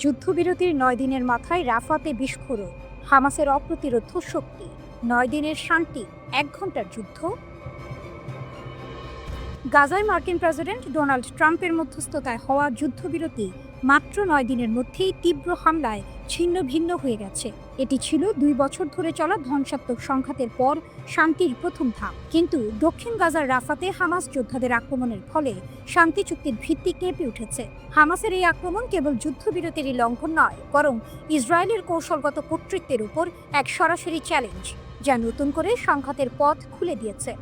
যুদ্ধবিরতির ৯ দিনের মাথায় রাফাতে বিস্ফোরণ, হামাসের অপ্রতিরোধ্য শক্তি। ৯ দিনের শান্তি, ১ ঘন্টার যুদ্ধ। গাজায় মার্কিন প্রেসিডেন্ট ডোনাল্ড ট্রাম্পের মধ্যস্থতায় হওয়া যুদ্ধবিরতি মাত্র ৯ দিনের মধ্যেই তীব্র হামলায় ছিন্ন ভিন্ন হয়ে গেছে। এটি ছিল ২ বছর ধরে চলা ধ্বংসাত্মক সংঘাতের পর শান্তির প্রথম ধাপ। কিন্তু দক্ষিণ গাজার রাফাতে হামাস যোদ্ধাদের আক্রমণের ফলে শান্তি চুক্তির ভিত্তি কেঁপে উঠেছে। হামাসের এই আক্রমণ কেবল যুদ্ধবিরতিরই লঙ্ঘন নয়, বরং ইসরায়েলের কৌশলগত কর্তৃত্বের উপর এক সরাসরি চ্যালেঞ্জ, যা নতুন করে সংঘাতের পথ খুলে দিয়েছে।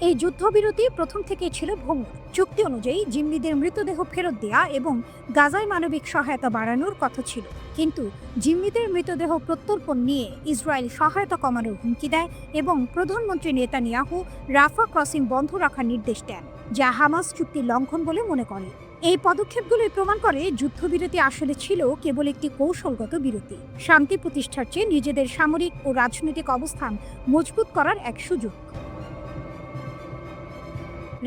এই যুদ্ধবিরতি প্রথম থেকেই ছিল ভঙ্গুর। চুক্তি অনুযায়ী জিম্মিদের মৃতদেহ ফেরত দেয়া এবং গাজায় মানবিক সহায়তা বাড়ানোর কথা ছিল, কিন্তু জিম্মিদের মৃতদেহ প্রত্যর্পণ নিয়ে ইসরায়েল সহায়তা কমানোর হুমকি দেয় এবং প্রধানমন্ত্রী নেতানিয়াহু রাফা ক্রসিং বন্ধ রাখার নির্দেশ দেন, যা হামাস চুক্তির লঙ্ঘন বলে মনে করে। এই পদক্ষেপগুলোই প্রমাণ করে যুদ্ধবিরতি আসলে ছিল কেবল একটি কৌশলগত বিরতি, শান্তি প্রতিষ্ঠার চেয়ে নিজেদের সামরিক ও রাজনৈতিক অবস্থান মজবুত করার এক সুযোগ।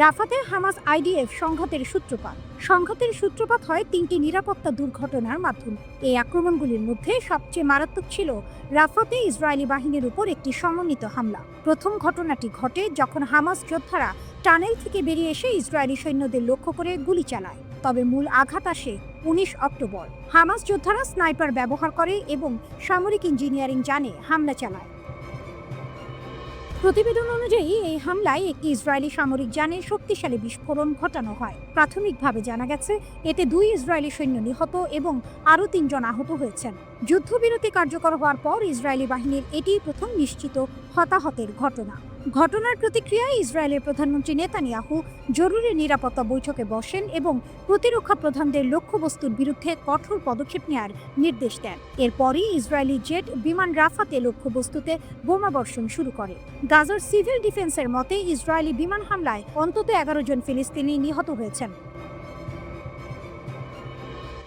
রাফাতে হামাস আইডিএফ সংঘাতের সূত্রপাত হয় ৩টি নিরাপত্তা দুর্ঘটনার মাধ্যমে। এই আক্রমণগুলির মধ্যে সবচেয়ে মারাত্মক ছিল রাফাতে ইসরায়েলি বাহিনীর উপর একটি সমন্বিত হামলা। প্রথম ঘটনাটি ঘটে যখন হামাস যোদ্ধারা টানেল থেকে বেরিয়ে এসে ইসরায়েলি সৈন্যদের লক্ষ্য করে গুলি চালায়। তবে মূল আঘাত আসে ১৯ অক্টোবর। হামাস যোদ্ধারা স্নাইপার ব্যবহার করে এবং সামরিক ইঞ্জিনিয়ারিং যানে হামলা চালায়। প্রতিবেদন অনুযায়ী এই হামলায় একটি ইসরায়েলি সামরিক যানে শক্তিশালী বিস্ফোরণ ঘটানো হয়। প্রাথমিকভাবে জানা গেছে এতে ২ ইসরায়েলি সৈন্য নিহত এবং আরও ৩ জন আহত হয়েছেন। যুদ্ধবিরতি কার্যকর হওয়ার পর ইসরায়েলি বাহিনীর এটিই প্রথম নিশ্চিত হতাহতের ঘটনার প্রতিক্রিয়ায় ইসরায়েলের প্রধানমন্ত্রী নেতানিয়াহু জরুরি নিরাপত্তা বৈঠকে বসেন এবং প্রতিরক্ষা প্রধানদের লক্ষ্যবস্তুর বিরুদ্ধে কঠোর পদক্ষেপ নেওয়ার নির্দেশ দেন। এরপরই ইসরায়েলি জেট বিমান রাফাতে লক্ষ্যবস্তুতে বোমাবর্ষণ শুরু করে। গাজার সিভিল ডিফেন্সের মতে ইসরায়েলি বিমান হামলায় অন্তত ১১ জন ফিলিস্তিনি নিহত হয়েছেন।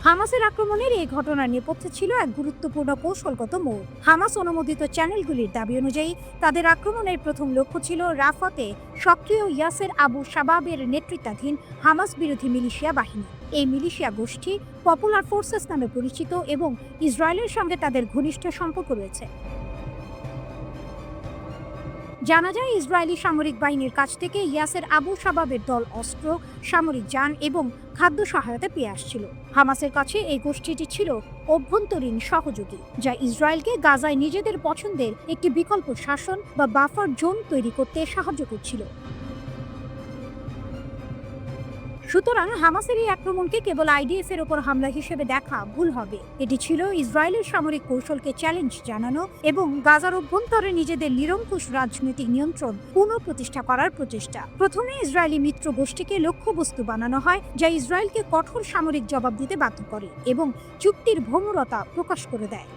হামাসের আক্রমণের এই ঘটনার নেপথ্যে ছিল এক গুরুত্বপূর্ণ কৌশলগত মোড়। হামাস অনুমোদিত চ্যানেলগুলির দাবি অনুযায়ী তাদের আক্রমণের প্রথম লক্ষ্য ছিল রাফাতে সক্রিয় ইয়াসের আবু শাবাবের নেতৃত্বাধীন হামাস বিরোধী মিলিশিয়া বাহিনী। এই মিলিশিয়া গোষ্ঠী পপুলার ফোর্সেস নামে পরিচিত এবং ইসরায়েলের সঙ্গে তাদের ঘনিষ্ঠ সম্পর্ক রয়েছে। জানা যায় ইসরায়েলি সামরিক বাহিনীর কাছ থেকে ইয়াসের আবু শাবাবের দল অস্ত্র, সামরিক যান এবং খাদ্য সহায়তা পেয়ে আসছিল। হামাসের কাছে এই গোষ্ঠীটি ছিল অভ্যন্তরীণ সহযোগী, যা ইসরায়েলকে গাজায় নিজেদের পছন্দের একটি বিকল্প শাসন বা বাফার জোন তৈরি করতে সাহায্য করছিল। সুতরাং হামাসের এই আক্রমণকে কেবল আইডিএফ এর উপর হামলা হিসেবে দেখা ভুল হবে। এটি ছিল ইসরায়েলের সামরিক কৌশলকে চ্যালেঞ্জ জানানো এবং গাজার অভ্যন্তরে নিজেদের নিরঙ্কুশ রাজনৈতিক নিয়ন্ত্রণ পুনঃপ্রতিষ্ঠা করার প্রচেষ্টা। প্রথমে ইসরায়েলি মিত্র গোষ্ঠীকে লক্ষ্যবস্তু বানানো হয়, যা ইসরায়েলকে কঠোর সামরিক জবাব দিতে বাধ্য করে এবং চুক্তির ভঙ্গুরতা প্রকাশ করে দেয়।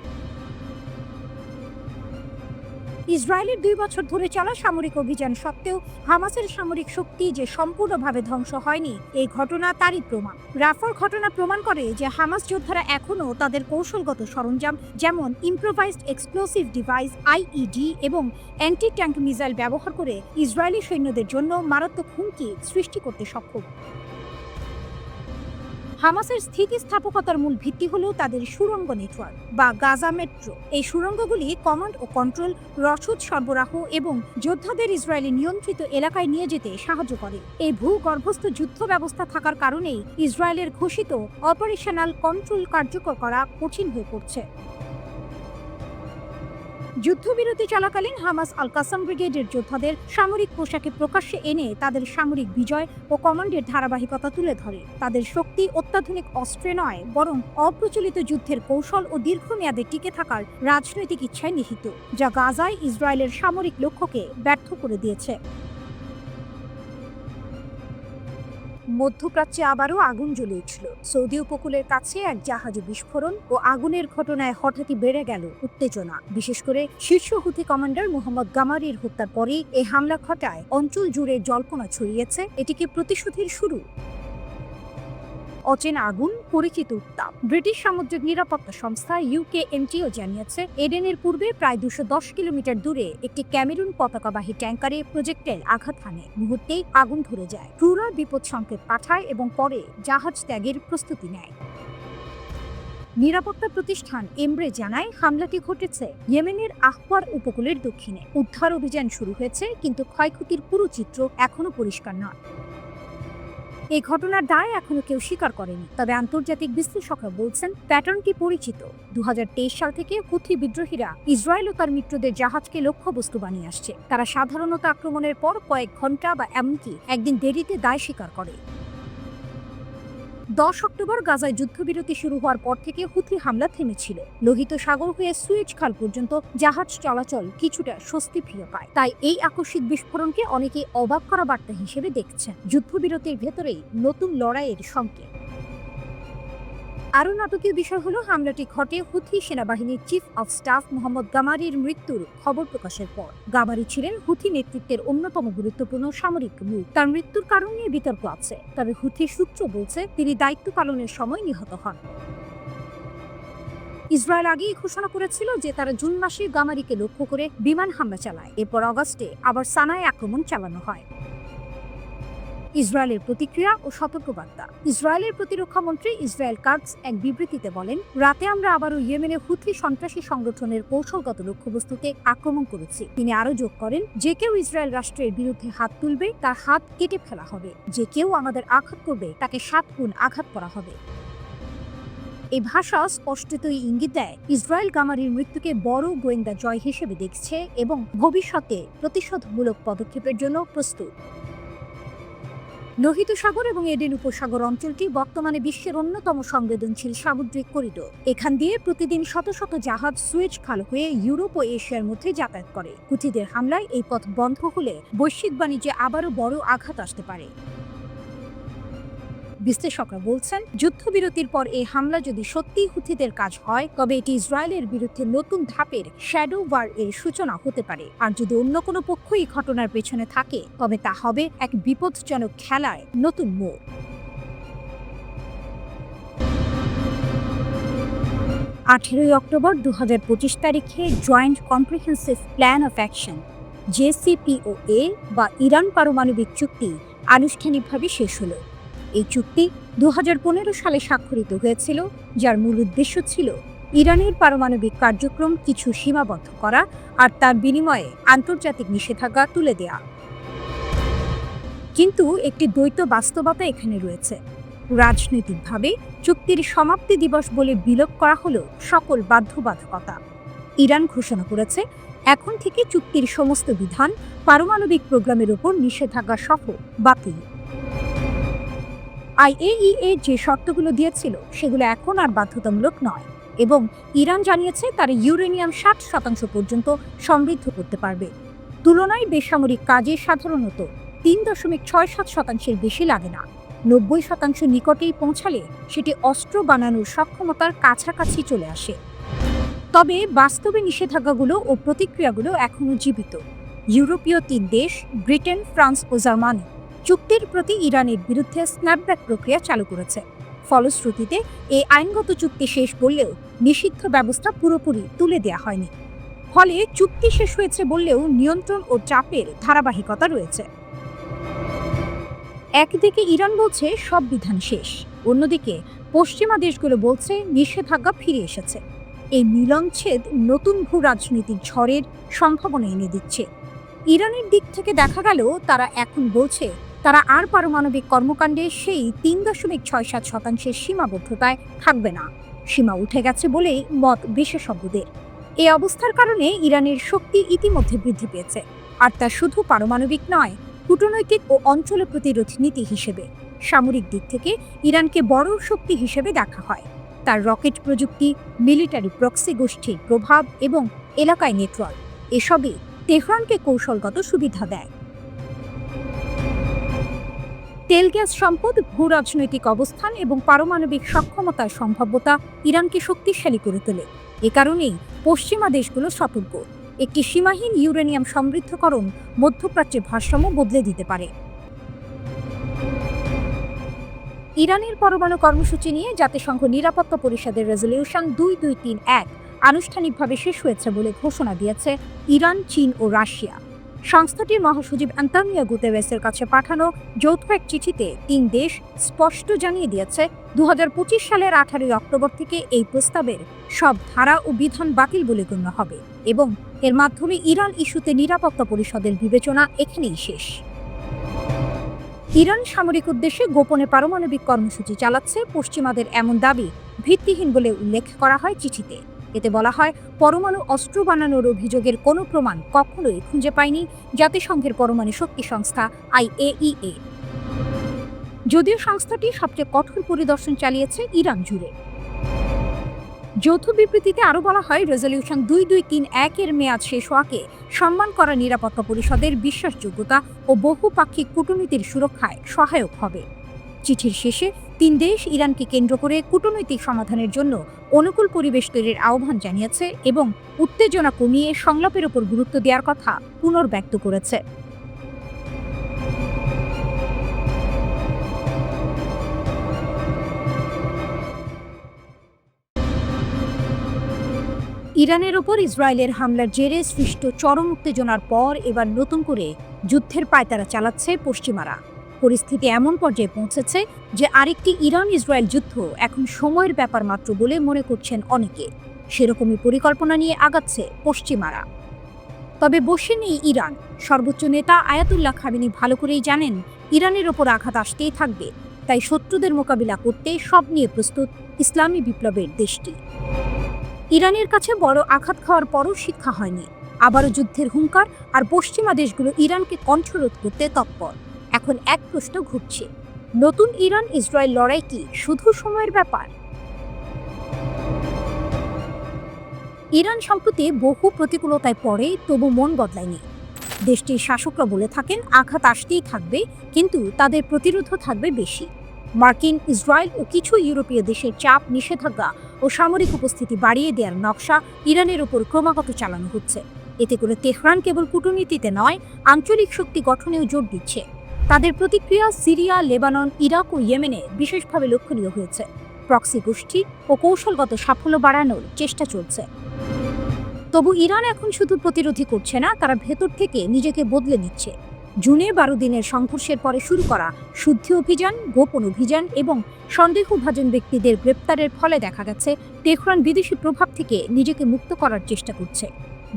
ইসরায়েলের ২ বছর ধরে চলা সামরিক অভিযান সত্ত্বেও হামাসের সামরিক শক্তি যে সম্পূর্ণভাবে ধ্বংস হয়নি, এই ঘটনা তারই প্রমাণ। রাফার ঘটনা প্রমাণ করে যে হামাস যোদ্ধারা এখনও তাদের কৌশলগত সরঞ্জাম যেমন ইম্প্রোভাইজড এক্সপ্লোসিভ ডিভাইস আইইডি এবং অ্যান্টি ট্যাঙ্ক মিসাইল ব্যবহার করে ইসরায়েলি সৈন্যদের জন্য মারাত্মক হুমকি সৃষ্টি করতে সক্ষম। হামাসের স্থিতিস্থাপকতার মূল ভিত্তি হল তাদের সুড়ঙ্গ নেটওয়ার্ক বা গাজা মেট্রো। এই সুড়ঙ্গগুলি কমান্ড ও কন্ট্রোল, রসদ সরবরাহ এবং যোদ্ধাদের ইসরায়েলি নিয়ন্ত্রিত এলাকায় নিয়ে যেতে সাহায্য করে। এই ভূগর্ভস্থ যুদ্ধ ব্যবস্থা থাকার কারণেই ইসরায়েলের ঘোষিত অপারেশনাল কন্ট্রোল কার্যকর করা কঠিন হয়ে পড়ছে। যুদ্ধবিরতি চলাকালীন হামাস আল কাসাম ব্রিগেডের যোদ্ধাদের সামরিক পোশাকে প্রকাশ্যে এনে তাদের সামরিক বিজয় ও কমান্ডের ধারাবাহিকতা তুলে ধরে। তাদের শক্তি অত্যাধুনিক অস্ত্রে নয়, বরং অপ্রচলিত যুদ্ধের কৌশল ও দীর্ঘমেয়াদে টিকে থাকার রাজনৈতিক ইচ্ছায় নিহিত, যা গাজায় ইসরায়েলের সামরিক লক্ষ্যকে ব্যর্থ করে দিয়েছে। মধ্যপ্রাচ্যে আবারও আগুন জ্বলে উঠল। সৌদি উপকূলের কাছে এক জাহাজে বিস্ফোরণ ও আগুনের ঘটনায় হঠাৎই বেড়ে গেল উত্তেজনা। বিশেষ করে শীর্ষ হুথি কমান্ডার মোহাম্মদ গামারির হত্যার পরেই এই হামলা ঘটায় অঞ্চল জুড়ে জল্পনা ছড়িয়েছে এটিকে প্রতিশোধের শুরু। অচেনা আগুন, পরিচিত উত্তাপ। ব্রিটিশ সামুদ্রিক নিরাপত্তা সংস্থা UKMTও জানিয়েছে এডেনের পূর্বে প্রায় 210 কিলোমিটার দূরে একটি ক্যামেরুন পতাকাবাহী ট্যাঙ্কারে প্রজেক্টাইল আঘাত হানে। মুহূর্তেই আগুন ধরে যায়। ক্রুরা বিপদ সংকেত পাঠায় এবং পরে জাহাজ ত্যাগের প্রস্তুতি নেয়। নিরাপত্তা প্রতিষ্ঠান এমব্রে জানায় হামলাটি ঘটেছে ইয়েমেনের আহওয়ার উপকূলের দক্ষিণে। উদ্ধার অভিযান শুরু হয়েছে, কিন্তু ক্ষয়ক্ষতির পুরো চিত্র এখনো পরিষ্কার নয়। এই ঘটনার দায় এখনো কেউ স্বীকার করেনি, তবে আন্তর্জাতিক বিশ্লেষকরা বলছেন প্যাটার্নটি পরিচিত। 2023 সাল থেকে হুথি বিদ্রোহীরা ইসরায়েল ও তার মিত্রদের জাহাজকে লক্ষ্যবস্তু বানিয়ে আসছে। তারা সাধারণত আক্রমণের পর কয়েক ঘন্টা বা এমনকি একদিন দেরিতে দায় স্বীকার করে। 10 অক্টোবর গাজায় যুদ্ধবিরতি শুরু হওয়ার পর থেকে হুথি হামলা থেমেছিল। লোহিত সাগর হয়ে সুয়েজ খাল পর্যন্ত জাহাজ চলাচল কিছুটা স্বস্তি ফিরে পায়। তাই এই আকস্মিক বিস্ফোরণকে অনেকেই অবাক করা বার্তা হিসেবে দেখছেন। যুদ্ধবিরতির ভেতরেই নতুন লড়াইয়ের সংকেত। আরও নাটকীয় বিষয় হলো হামলাটি ঘটে হুথি সেনাবাহিনীর চিফ অফ স্টাফ মোহাম্মদ গামারির মৃত্যুর খবর প্রকাশের পর। গামারি ছিলেন হুথি নেতৃত্বের অন্যতম গুরুত্বপূর্ণ সামরিক মুখ। তার মৃত্যুর কারণ নিয়ে বিতর্ক আছে, তবে হুথি সূত্র বলছে তিনি দায়িত্ব পালনের সময় নিহত হন। ইসরায়েল আগেই ঘোষণা করেছিল যে তারা জুন মাসে গামারিকে লক্ষ্য করে বিমান হামলা চালায়। এরপর অগস্টে আবার সানায় আক্রমণ চালানো হয়। ইসরায়েলের প্রতিক্রিয়া ও সতর্কবার্তা। ইসরায়েলের প্রতিরক্ষা মন্ত্রী ইসরায়েল কাটজ এক বিবৃতিতে বলেন, রাতে আমরা আবারও ইয়েমেনে হুথি সন্ত্রাসী সংগঠনের কৌশলগত লক্ষ্যবস্তুতে আক্রমণ করেছি। তিনি আরও যোগ করেন, যে কেউ ইসরায়েল রাষ্ট্রের বিরুদ্ধে হাত তুলবে তার হাত কেটে ফেলা হবে। যে কেউ আমাদের আঘাত করবে তাকে 7 গুণ আঘাত করা হবে। এই ভাষা স্পষ্টতই ইঙ্গিত দেয় ইসরায়েল গামারির মৃত্যুকে বড় গোয়েন্দা জয় হিসেবে দেখছে এবং ভবিষ্যতে প্রতিশোধমূলক পদক্ষেপের জন্য প্রস্তুত। লোহিত সাগর এবং এডেন উপসাগর অঞ্চলটি বর্তমানে বিশ্বের অন্যতম সংবেদনশীল সামুদ্রিক করিডোর। এখান দিয়ে প্রতিদিন শত শত জাহাজ সুয়েজ খাল হয়ে ইউরোপ ও এশিয়ার মধ্যে যাতায়াত করে। হুথিদের হামলায় এই পথ বন্ধ হলে বৈশ্বিক বাণিজ্যে আবারও বড় আঘাত আসতে পারে। বিশ্লেষকরা বলছেন, যুদ্ধবিরতির পর এই হামলা যদি সত্যিই হুথিদের কাজ হয়, তবে এটি ইসরায়েলের বিরুদ্ধে নতুন ধাপের শ্যাডো ওয়ার এর সূচনা হতে পারে। আর যদি অন্য কোনো পক্ষই ঘটনার পেছনে থাকে, তবে তা হবে এক বিপজ্জনক খেলায় নতুন মোড়। 18 অক্টোবর 2025 তারিখে joint comprehensive plan of action JCPOA বা ইরান পারমাণবিক চুক্তি আনুষ্ঠানিকভাবে শেষ হলো। এই চুক্তি 2015 সালে স্বাক্ষরিত হয়েছিল, যার মূল উদ্দেশ্য ছিল ইরানের পারমাণবিক কার্যক্রম কিছু সীমাবদ্ধ করা আর তার বিনিময়ে আন্তর্জাতিক নিষেধাজ্ঞা তুলে দেয়া। কিন্তু একটি দ্বৈত বাস্তবতা এখানে রয়েছে। রাজনৈতিকভাবে চুক্তির সমাপ্তি দিবস বলে বিলোপ করা হলো সকল বাধ্যবাধকতা। ইরান ঘোষণা করেছে এখন থেকে চুক্তির সমস্ত বিধান, পারমাণবিক প্রোগ্রামের উপর নিষেধাজ্ঞা সহ বাতিল। IAEA যে শর্তগুলো দিয়েছিল সেগুলো এখন আর বাধ্যতামূলক নয় এবং ইরান জানিয়েছে তারা ইউরেনিয়াম 60% পর্যন্ত সমৃদ্ধ করতে পারবে। তুলনায় বেসামরিক কাজে সাধারণত 3.67% বেশি লাগে না। 90% নিকটেই পৌঁছালে সেটি অস্ত্র বানানোর সক্ষমতার কাছাকাছি চলে আসে। তবে বাস্তবে নিষেধাজ্ঞাগুলো ও প্রতিক্রিয়াগুলো এখনও জীবিত। ইউরোপীয় 3 দেশ ব্রিটেন, ফ্রান্স ও জার্মানি চুক্তির প্রতি ইরানের বিরুদ্ধে স্ন্যাপব্যাক প্রক্রিয়া চালু করেছে। ফলশ্রুতিতে এই আইনগত চুক্তি শেষ বললেও নিষিদ্ধ ব্যবস্থা পুরোপুরি তুলে দেওয়া হয়নি। ফলে চুক্তি শেষ হয়েছে বললেও নিয়ন্ত্রণ ও চাপের ধারাবাহিকতা রয়েছে। একদিকে ইরান বলছে সব বিধান শেষ, অন্যদিকে পশ্চিমা দেশগুলো বলছে নিষেধাজ্ঞা ফিরে এসেছে। এই মিলনচ্ছেদ নতুন ভূ রাজনীতির ঝড়ের সম্ভাবনা এনে দিচ্ছে। ইরানের দিক থেকে দেখা গেল তারা এখন বলছে তারা আর পারমাণবিক কর্মকাণ্ডে সেই 3.67% সীমাবদ্ধতায় থাকবে না। সীমা উঠে গেছে বলেই মত বিশেষজ্ঞদের। এই অবস্থার কারণে ইরানের শক্তি ইতিমধ্যে বৃদ্ধি পেয়েছে, আর তা শুধু পারমাণবিক নয়, কূটনৈতিক ও অঞ্চল প্রতিরোধ নীতি হিসেবে। সামরিক দিক থেকে ইরানকে বড় শক্তি হিসেবে দেখা হয়। তার রকেট প্রযুক্তি, মিলিটারি প্রক্সি গোষ্ঠীর প্রভাব এবং এলাকায় নেটওয়ার্ক, এসবই তেহরানকে কৌশলগত সুবিধা দেয়। তেল গ্যাস সম্পদ, ভূ রাজনৈতিক অবস্থান এবং পারমাণবিক সক্ষমতার সম্ভাব্যতা ইরানকে শক্তিশালী করে তোলে। এ কারণেই পশ্চিমা দেশগুলো সতর্ক, একটি সীমাহীন ইউরেনিয়াম সমৃদ্ধকরণ মধ্যপ্রাচ্যের ভারসাম্য বদলে দিতে পারে। ইরানের পরমাণু কর্মসূচি নিয়ে জাতিসংঘ নিরাপত্তা পরিষদের রেজলিউশন 2231 আনুষ্ঠানিকভাবে শেষ হয়েছে বলে ঘোষণা দিয়েছে ইরান, চীন ও রাশিয়া। সংস্থাটির মহাসচিব আন্তোনিও গুতেরেসের কাছে পাঠানো যৌথ এক চিঠিতে 3 দেশ স্পষ্ট জানিয়ে দিয়েছে 2025 সালের 18 অক্টোবর থেকে এই প্রস্তাবের সব ধারা ও বিধান বাতিল বলে গণ্য হবে এবং এর মাধ্যমে ইরান ইস্যুতে নিরাপত্তা পরিষদের বিবেচনা এখানেই শেষ। ইরান সামরিক উদ্দেশ্যে গোপনে পারমাণবিক কর্মসূচি চালাচ্ছে, পশ্চিমাদের এমন দাবি ভিত্তিহীন বলে উল্লেখ করা হয় চিঠিতে। এতে বলা হয়, পরমাণু অস্ত্র বানানোর অভিযোগের কোনো প্রমাণ কখনোই খুঁজে পায়নি জাতিসংঘের পরমাণু শক্তি সংস্থা IAEA। যদিও সংস্থাটি সবচেয়ে কঠোর পরিদর্শন চালিয়েছে ইরান জুড়ে। যৌথ বিবৃতিতে আরও বলা হয়, রেজলিউশন 2231 এর মেয়াদ শেষ হওয়াকে সম্মান করা নিরাপত্তা পরিষদের বিশ্বাসযোগ্যতা ও বহুপাক্ষিক কূটনীতির সুরক্ষায় সহায়ক হবে। চিঠির শেষে 3 দেশ ইরানকে কেন্দ্র করে কূটনৈতিক সমাধানের জন্য অনুকূল পরিবেশ তৈরির আহ্বান জানিয়েছে এবং উত্তেজনা কমিয়ে সংলাপের উপর গুরুত্ব দেওয়ার কথা পুনর্ব্যক্ত করেছে। ইরানের ওপর ইসরায়েলের হামলার জেরে সৃষ্ট চরম উত্তেজনার পর এবার নতুন করে যুদ্ধের পায়তারা চালাচ্ছে পশ্চিমারা। পরিস্থিতি এমন পর্যায়ে পৌঁছেছে যে আরেকটি ইরান ইসরায়েল যুদ্ধ এখন সময়ের ব্যাপার মাত্র বলে মনে করছেন অনেকে। সেরকমই পরিকল্পনা নিয়ে আগাচ্ছে পশ্চিমারা। তবে বসে নেই ইরান। সর্বোচ্চ নেতা আয়াতুল্লাহ খামেনি ভালো করেই জানেন ইরানের ওপর আঘাত আসতেই থাকবে, তাই শত্রুদের মোকাবিলা করতে সব নিয়ে প্রস্তুত ইসলামী বিপ্লবের দেশটি। ইরানের কাছে বড় আঘাত খাওয়ার পরও শিক্ষা হয়নি, আবারও যুদ্ধের হুঙ্কার, আর পশ্চিমা দেশগুলো ইরানকে কণ্ঠরোধ করতে তৎপর। এখন এক প্রশ্ন ঘুরছে, নতুন ইরান ইসরায়েল লড়াই কি শুধু সময়ের ব্যাপার? ইরান সম্প্রতি বহু প্রতিকূলতায় পড়ে, তবু মন বদলায়নি। দেশটির শাসকরা বলে থাকেন আঘাত আসতেই থাকবে, কিন্তু তাদের প্রতিরোধও থাকবে বেশি। মার্কিন, ইসরায়েল ও কিছু ইউরোপীয় দেশের চাপ, নিষেধাজ্ঞা ও সামরিক উপস্থিতি বাড়িয়ে দেওয়ার নকশা ইরানের ওপর ক্রমাগত চালানো হচ্ছে। এতে করে তেহরান কেবল কূটনীতিতে নয়, আঞ্চলিক শক্তি গঠনেও জোর দিচ্ছে। তাদের প্রতিক্রিয়া সিরিয়া, লেবানন, ইরাক ও ইয়েমেনে বিশেষভাবে লক্ষণীয় হয়েছে। প্রক্সি গোষ্ঠী ও কৌশলগত সাফল্য বাড়ানোর চেষ্টা চলছে। তবু ইরান এখন শুধু প্রতিরোধী করছে না, তারা ভেতর থেকে নিজেকে বদলে নিচ্ছে। জুনে 12 দিনের সংঘর্ষের পরে শুরু করা শুদ্ধি অভিযান, গোপন অভিযান এবং সন্দেহভাজন ব্যক্তিদের গ্রেপ্তারের ফলে দেখা গেছে তেহরান বিদেশি প্রভাব থেকে নিজেকে মুক্ত করার চেষ্টা করছে।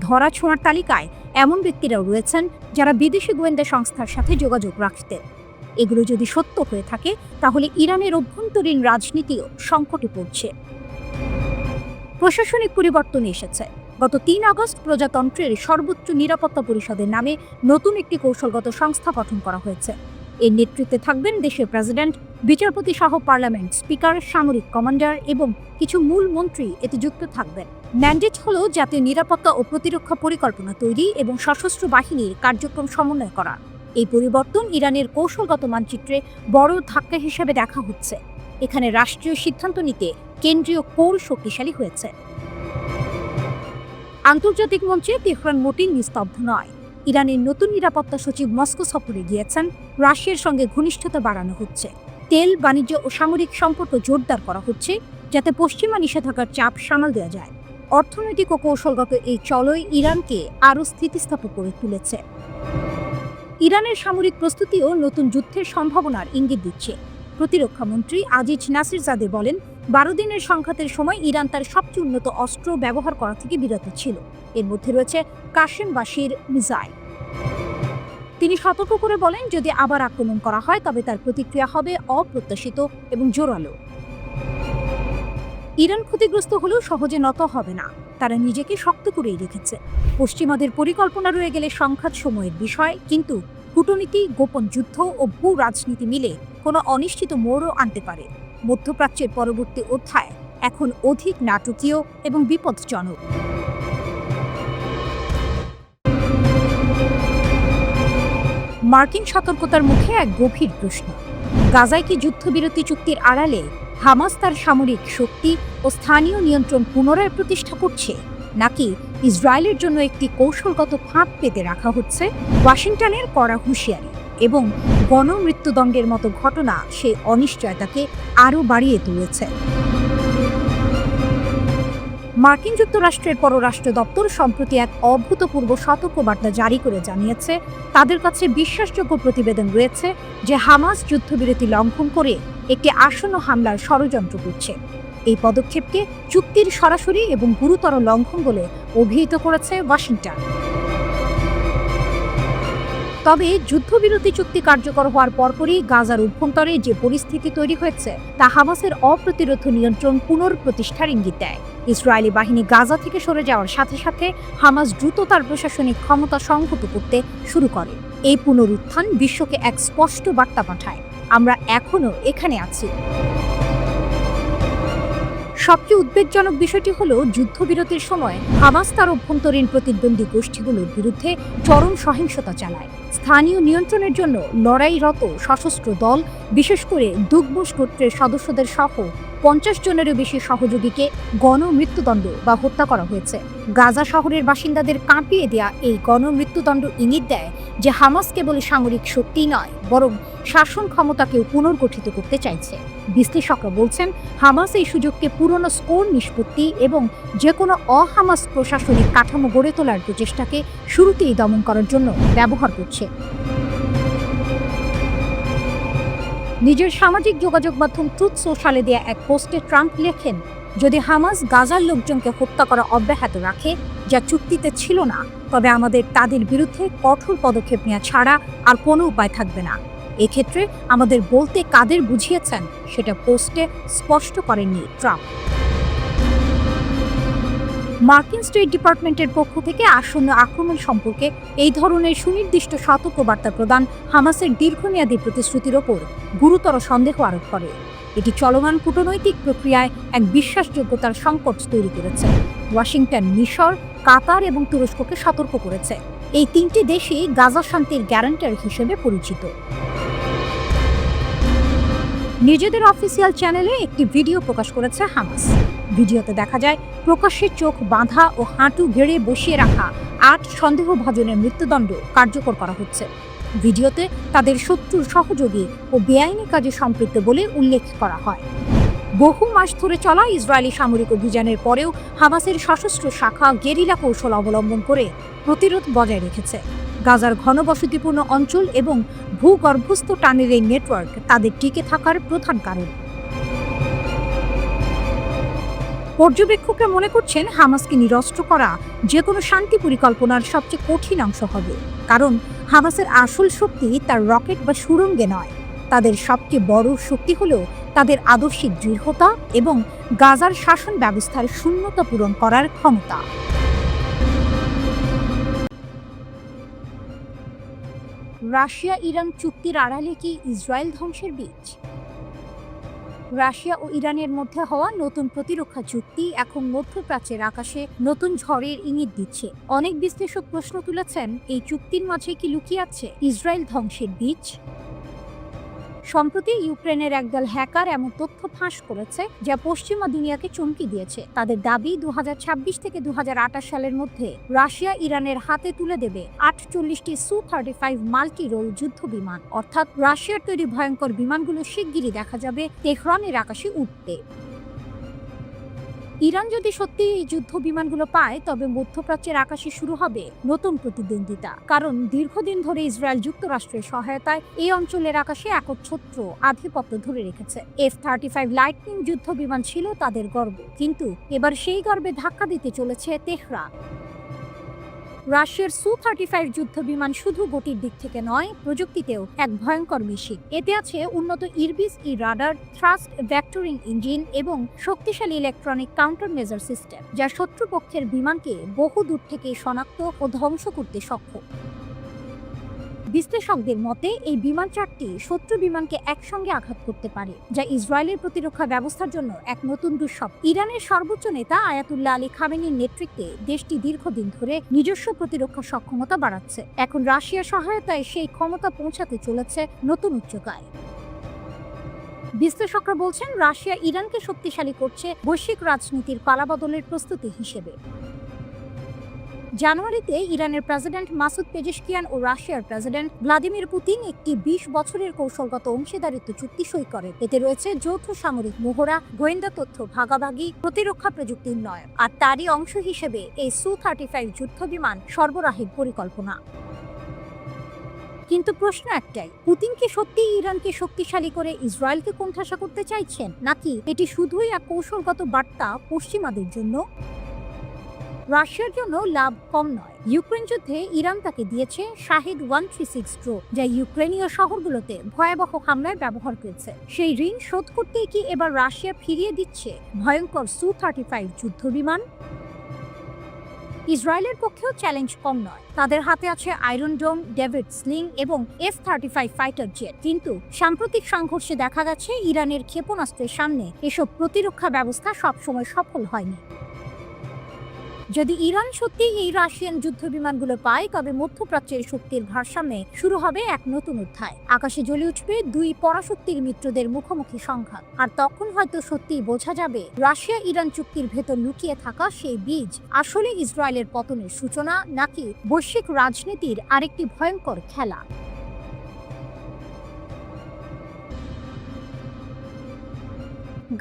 ধরা ছোঁয়ার তালিকায় এমন ব্যক্তিরাও রয়েছেন যারা বিদেশি গোয়েন্দা সংস্থার সাথে যোগাযোগ রাখতেন। এগুলো যদি সত্য হয়ে থাকে, তাহলে ইরানের অভ্যন্তরীণ রাজনীতিও সংকটে পড়ছে। প্রশাসনিক পরিবর্তন এসেছে। গত 3 আগস্ট প্রজাতন্ত্রের সর্বোচ্চ নিরাপত্তা পরিষদের নামে নতুন একটি কৌশলগত সংস্থা গঠন করা হয়েছে। এর নেতৃত্বে থাকবেন দেশের প্রেসিডেন্ট, বিচারপতি সহ পার্লামেন্ট স্পিকার, সামরিক কমান্ডার এবং কিছু মূল মন্ত্রী এতে যুক্ত থাকবেন। ম্যান্ডেট হল জাতীয় নিরাপত্তা ও প্রতিরক্ষা পরিকল্পনা তৈরি এবং সশস্ত্র বাহিনীর কার্যক্রম সমন্বয় করা। এই পরিবর্তন ইরানের কৌশলগত মানচিত্রে বড় ধাক্কা হিসেবে দেখা হচ্ছে। এখানে রাষ্ট্রীয় সিদ্ধান্ত নিতে কেন্দ্রীয় কোর শক্তিশালী হয়েছে। আন্তর্জাতিক মঞ্চে তেহরান মোটেই নিস্তব্ধ নয়। ইরানের নতুন নিরাপত্তা সচিব মস্কো সফরে গিয়েছেন। রাশিয়ার সঙ্গে ঘনিষ্ঠতা বাড়ানো হচ্ছে। তেল, বাণিজ্য ও সামরিক সম্পর্ক জোরদার করা হচ্ছে, যাতে পশ্চিমা নিষেধাজ্ঞার চাপ সামাল দেওয়া যায়। অর্থনৈতিক ও কৌশলগত এই চলই ইরানকে আরও স্থিতিস্থাপক করে তুলেছে। ইরানের সামরিক প্রস্তুতিও নতুন যুদ্ধের সম্ভাবনার ইঙ্গিত দিচ্ছে। প্রতিরক্ষা মন্ত্রী আজিজ নাসিরজাদে বলেন, 12 দিনের সংঘাতের সময় ইরান তার সবচেয়ে উন্নত অস্ত্র ব্যবহার করা থেকে বিরত ছিল। এর মধ্যে রয়েছে কাশেম বাশির মিসাইল। তিনি সতর্ক করে বলেন, যদি আবার আক্রমণ করা হয় তবে তার প্রতিক্রিয়া হবে অপ্রত্যাশিত এবং জোরালো। ইরান ক্ষতিগ্রস্ত হলেও সহজে নত হবে না। তারা নিজেকে শক্ত করেই রেখেছে। পশ্চিমাদের পরিকল্পনা রয়ে গেলে সংঘাত সময়ের বিষয়, কিন্তু কূটনীতি, গোপন যুদ্ধ ও ভূ রাজনীতি মিলে কোনো অনিশ্চিত মোড়ও আনতে পারে। মধ্যপ্রাচ্যের পরবর্তী অধ্যায় এখন অধিক নাটকীয় এবং বিপজ্জনক। মার্কিন সতর্কতার মুখে এক গভীর প্রশ্ন, গাজায় কি যুদ্ধবিরতি চুক্তির আড়ালে হামাস তার সামরিক শক্তি ও স্থানীয় নিয়ন্ত্রণ পুনরায় প্রতিষ্ঠা করছে, নাকি ইসরায়েলের জন্য একটি কৌশলগত ফাঁদ পেতে রাখা হচ্ছে? ওয়াশিংটনের কড়া হুঁশিয়ারি। এবং গণমৃত্যুদণ্ডের মতো ঘটনা সেই অনিশ্চয়তাকে আরও বাড়িয়ে তুলেছে। মার্কিন যুক্তরাষ্ট্রের পররাষ্ট্র দপ্তর সম্প্রতি এক অভূতপূর্ব সতর্কবার্তা জারি করে জানিয়েছে তাদের কাছে বিশ্বাসযোগ্য প্রতিবেদন রয়েছে যে হামাস যুদ্ধবিরতি লঙ্ঘন করে একটি আসন্ন হামলার ষড়যন্ত্র করছে। এই পদক্ষেপকে চুক্তির সরাসরি এবং গুরুতর লঙ্ঘন বলে অভিহিত করেছে ওয়াশিংটন। তবে যুদ্ধবিরতি চুক্তি কার্যকর হওয়ার পরপরই গাজার অভ্যন্তরে যে পরিস্থিতি তৈরি হয়েছে তা হামাসের অপ্রতিরোধ নিয়ন্ত্রণ পুনঃপ্রতিষ্ঠার ইঙ্গিত দেয়। ইসরায়েলি বাহিনী গাজা থেকে সরে যাওয়ার সাথে সাথে হামাস দ্রুত তার প্রশাসনিক ক্ষমতা সংহত করতে শুরু করে। এই পুনরুত্থান বিশ্বকে এক স্পষ্ট বার্তা পাঠায়, আমরা এখনো এখানে আছি। সবচেয়ে উদ্বেগজনক বিষয়টি হলো যুদ্ধবিরতির সময় হামাস তার অভ্যন্তরীণ প্রতিদ্বন্দ্বী গোষ্ঠীগুলোর বিরুদ্ধে চরম সহিংসতা চালায়। স্থানীয় নিয়ন্ত্রণের জন্য লড়াইরত সশস্ত্র দল, বিশেষ করে দুগবুশ গোত্রের সদস্যদের সহ 50 জনেরও বেশি সহযোগীকে গণমৃত্যুদণ্ড বা হত্যা করা হয়েছে। গাজা শহরের বাসিন্দাদের কাঁপিয়ে দেয়া এই গণমৃত্যুদণ্ড ইঙ্গিত দেয় যে হামাস কেবল সামরিক শক্তিই নয়, বরং শাসন ক্ষমতাকেও পুনর্গঠিত করতে চাইছে। বিশ্লেষকরা বলছেন হামাস এই সুযোগকে পুরনো স্কোর নিষ্পত্তি এবং যে কোনো অহামাস প্রশাসনিক কাঠামো গড়ে তোলার প্রচেষ্টাকে শুরুতেই দমন করার জন্য ব্যবহার করছে। নিজের সামাজিক যোগাযোগ মাধ্যম ট্রুথ সোশ্যালে দেয়া এক পোস্টে ট্রাম্প লেখেন, যদি হামাস গাজার লোকজনকে হত্যা করা অব্যাহত রাখে, যা চুক্তিতে ছিল না, তবে আমাদের তাদের বিরুদ্ধে কঠোর পদক্ষেপ নেওয়া ছাড়া আর কোনো উপায় থাকবে না। এক্ষেত্রে আমাদের বলতে কাদের বুঝিয়েছেন সেটা পোস্টে স্পষ্ট করেননি ট্রাম্প। মার্কিন স্টেট ডিপার্টমেন্টের পক্ষ থেকে আসন্ন আক্রমণ সম্পর্কে এই ধরনের সুনির্দিষ্ট সতর্কবার্তা প্রদান হামাসের দীর্ঘমেয়াদী প্রতিশ্রুতির ওপর গুরুতর সন্দেহ আরোপ করে। এটি চলমান কূটনৈতিক প্রক্রিয়ায় এক বিশ্বাসযোগ্যতার সংকট তৈরি করেছে। ওয়াশিংটন মিশর, কাতার এবং তুরস্ককে সতর্ক করেছে। এই তিনটি দেশই গাজা শান্তির গ্যারান্টার হিসেবে পরিচিত। নিজেদের অফিসিয়াল চ্যানেলে একটি ভিডিও প্রকাশ করেছে হামাস। ভিডিওতে দেখা যায় প্রকাশ্যে চোখ বাঁধা ও হাঁটু গেড়ে বসিয়ে রাখা 8 সন্দেহভাজনের মৃত্যুদণ্ড কার্যকর করা হচ্ছে। ভিডিওতে তাদের শত্রুর সহযোগী ও বেআইনি কাজে সম্পৃক্ত বলে উল্লেখ করা হয়। বহু মাস ধরে চলা ইসরায়েলি সামরিক অভিযানের পরেও হামাসের সশস্ত্র শাখা গেরিলা কৌশল অবলম্বন করে প্রতিরোধ বজায় রেখেছে। গাজার ঘনবসতিপূর্ণ অঞ্চল এবং ভূগর্ভস্থ টানেলের নেটওয়ার্ক তাদের টিকে থাকার প্রধান কারণ। পর্যবেক্ষকরা মনে করছেন হামাসকে নিরস্ত্র করা যে কোনো শান্তি পরিকল্পনার সবচেয়ে কঠিন অংশ হবে, কারণ হামাসের আসল শক্তি তার রকেট বা সুড়ঙ্গে নয়। তাদের সবচেয়ে বড় শক্তি হলো তাদের আদর্শিক দৃঢ়তা এবং গাজার শাসন ব্যবস্থার শূন্যতা পূরণ করার ক্ষমতা। রাশিয়া ইরান চুক্তির আড়ালে কি ইসরায়েল ধ্বংসের বীজ? রাশিয়া ও ইরানের মধ্যে হওয়া নতুন প্রতিরক্ষা চুক্তি এখন মধ্যপ্রাচ্যের আকাশে নতুন ঝড়ের ইঙ্গিত দিচ্ছে। অনেক বিশ্লেষক প্রশ্ন তুলেছেন, এই চুক্তির মাঝে কি লুকিয়ে আছে ইসরায়েল ধ্বংসের বীজ? সম্প্রতি ইউক্রেনের একদল হ্যাকার এমন তথ্য ফাঁস করেছে যা পশ্চিমা দুনিয়াকে চমকে দিয়েছে। তাদের দাবি 2026 থেকে 2028 সালের মধ্যে রাশিয়া ইরানের হাতে তুলে দেবে 48টি Su-35 মাল্টি রোল যুদ্ধ বিমান, অর্থাৎ রাশিয়ার তৈরি ভয়ঙ্কর বিমানগুলো শিগগিরই দেখা যাবে তেহরানের আকাশে উঠতে। ইরান যদি সত্যি এই যুদ্ধ বিমানগুলো পায়, তবে মধ্যপ্রাচ্যের আকাশে শুরু হবে নতুন প্রতিদ্বন্দ্বিতা, কারণ দীর্ঘদিন ধরে ইসরায়েল যুক্তরাষ্ট্রের সহায়তায় এই অঞ্চলের আকাশে একচ্ছত্র আধিপত্য ধরে রেখেছে। F-35 লাইটনিং যুদ্ধ বিমান ছিল তাদের গর্ব, কিন্তু এবার সেই গর্বে ধাক্কা দিতে চলেছে তেহরান। রাশিয়ার Su-35 যুদ্ধ বিমান শুধু গতির দিক থেকে নয়, প্রযুক্তিতেও এক ভয়ঙ্কর মেশিন। এতে আছে উন্নত ইরবিস রাডার, থ্রাস্ট ভেক্টরিং ইঞ্জিন এবং শক্তিশালী ইলেকট্রনিক কাউন্টার মেজার সিস্টেম, যা শত্রুপক্ষের বিমানকে বহু দূর থেকে শনাক্ত ও ধ্বংস করতে সক্ষম। বিশ্লেষকদের মতে এই বিমান চারটি শত্রু বিমানকে একসঙ্গে আঘাত করতে পারে, যা ইসরায়েলের প্রতিরক্ষা ব্যবস্থার জন্য এক নতুন দুঃস্বপ্ন। ইরানের সর্বোচ্চ নেতা আয়াতুল্লাহ আলী খামেনির নেতৃত্বে দেশটি দীর্ঘদিন ধরে নিজস্ব প্রতিরক্ষা সক্ষমতা বাড়াচ্ছে। এখন রাশিয়ার সহায়তায় সেই ক্ষমতা পৌঁছাতে চলেছে নতুন উচ্চতায়। বিশ্লেষকরা বলছেন, রাশিয়া ইরানকে শক্তিশালী করছে বৈশ্বিক রাজনীতির পালাবদলের প্রস্তুতি হিসেবে। জানুয়ারিতে ইরানের প্রেসিডেন্ট মাসুদ পেজেশকিয়ান ও রাশিয়ার প্রেসিডেন্ট ভ্লাদিমির পুতিন একটি ২০ বছরের কৌশলগত অংশীদারিত্ব চুক্তি সই করে। এতে রয়েছে যৌথ সামরিক মহড়া, গোয়েন্দা তথ্য ভাগাভাগি, প্রতিরক্ষা প্রযুক্তি উন্নয়ন, আর তারই অংশ হিসেবে এই Su-35 যুদ্ধবিমান সরবরাহের পরিকল্পনা। কিন্তু প্রশ্ন একটাই, পুতিন কি সত্যিই ইরানকে শক্তিশালী করে ইসরায়েলকে কোণঠাসা করতে চাইছেন, নাকি এটি শুধুই এক কৌশলগত বার্তা পশ্চিমাদের জন্য? রাশিয়ার জন্য লাভ কম নয়। ইউক্রেন যুদ্ধে ইরান তাকে দিয়েছে শাহিদ 136 ড্রোন, যা ইউক্রেনীয় শহরগুলোতে ভয়াবহ হামলায় ব্যবহার করেছে। সেই ঋণ শোধ করতেই কি এবার রাশিয়া ফিরিয়ে দিচ্ছে ভয়ঙ্কর Su-35 যুদ্ধবিমান? ইসরায়েলের পক্ষেও চ্যালেঞ্জ কম নয়। তাদের হাতে আছে আয়রন ডোম, ডেভিড স্লিং এবং F-35 ফাইটার জেট। কিন্তু সাম্প্রতিক সংঘর্ষে দেখা গেছে ইরানের ক্ষেপণাস্ত্রের সামনে এসব প্রতিরক্ষা ব্যবস্থা সবসময় সফল হয়নি। যদি ইরান সত্যিই এই রাশিয়ান যুদ্ধবিমানগুলো পায়, তবে মধ্যপ্রাচ্যের শক্তির ভারসাম্যে শুরু হবে এক নতুন অধ্যায়। আকাশে জ্বলে উঠবে দুই পরাশক্তির মিত্রদের মুখোমুখি সংঘাত। আর তখন হয়তো সত্যিই বোঝা যাবে রাশিয়া ইরান চুক্তির ভেতর লুকিয়ে থাকা সেই বীজ আসলে ইসরায়েলের পতনের সূচনা, নাকি বৈশ্বিক রাজনীতির আরেকটি ভয়ঙ্কর খেলা।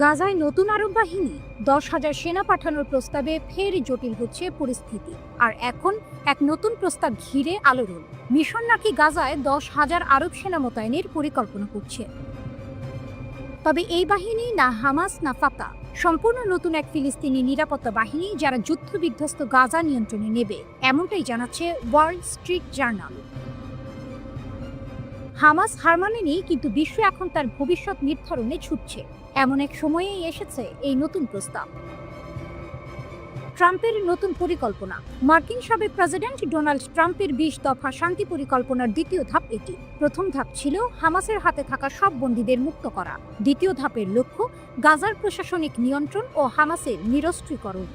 গাজায় নতুন আরব বাহিনী, 10,000 সেনা পাঠানোর প্রস্তাবে ফের জটিল হচ্ছে পরিস্থিতি। আর এখন এক নতুন প্রস্তাব ঘিরে আলোড়ন। মিশন নাকি গাজায় 10,000 আরব সেনা মোতায়েনের পরিকল্পনা করছে। তবে এই বাহিনী না হামাস না ফাতা, সম্পূর্ণ নতুন এক ফিলিস্তিনি নিরাপত্তা বাহিনী, যারা যুদ্ধবিধ্বস্ত গাজা নিয়ন্ত্রণে নেবে, এমনটাই জানাচ্ছে ওয়াল স্ট্রিট জার্নাল। হামাস হার মানেনি, কিন্তু বিশ্ব এখন তার ভবিষ্যৎ নির্ধারণে ছুটছে। এমন এক সময়েই এসেছে এই নতুন প্রস্তাব। ট্রাম্পের নতুন পরিকল্পনা। মার্কিন সাবেক প্রেসিডেন্ট ডোনাল্ড ট্রাম্পের 20 দফা শান্তি পরিকল্পনার দ্বিতীয় ধাপ এটি। প্রথম ধাপ ছিল হামাসের হাতে থাকা সব বন্দীদের মুক্ত করা। দ্বিতীয় ধাপের লক্ষ্য গাজার প্রশাসনিক নিয়ন্ত্রণ ও হামাসের নিরস্ত্রীকরণ।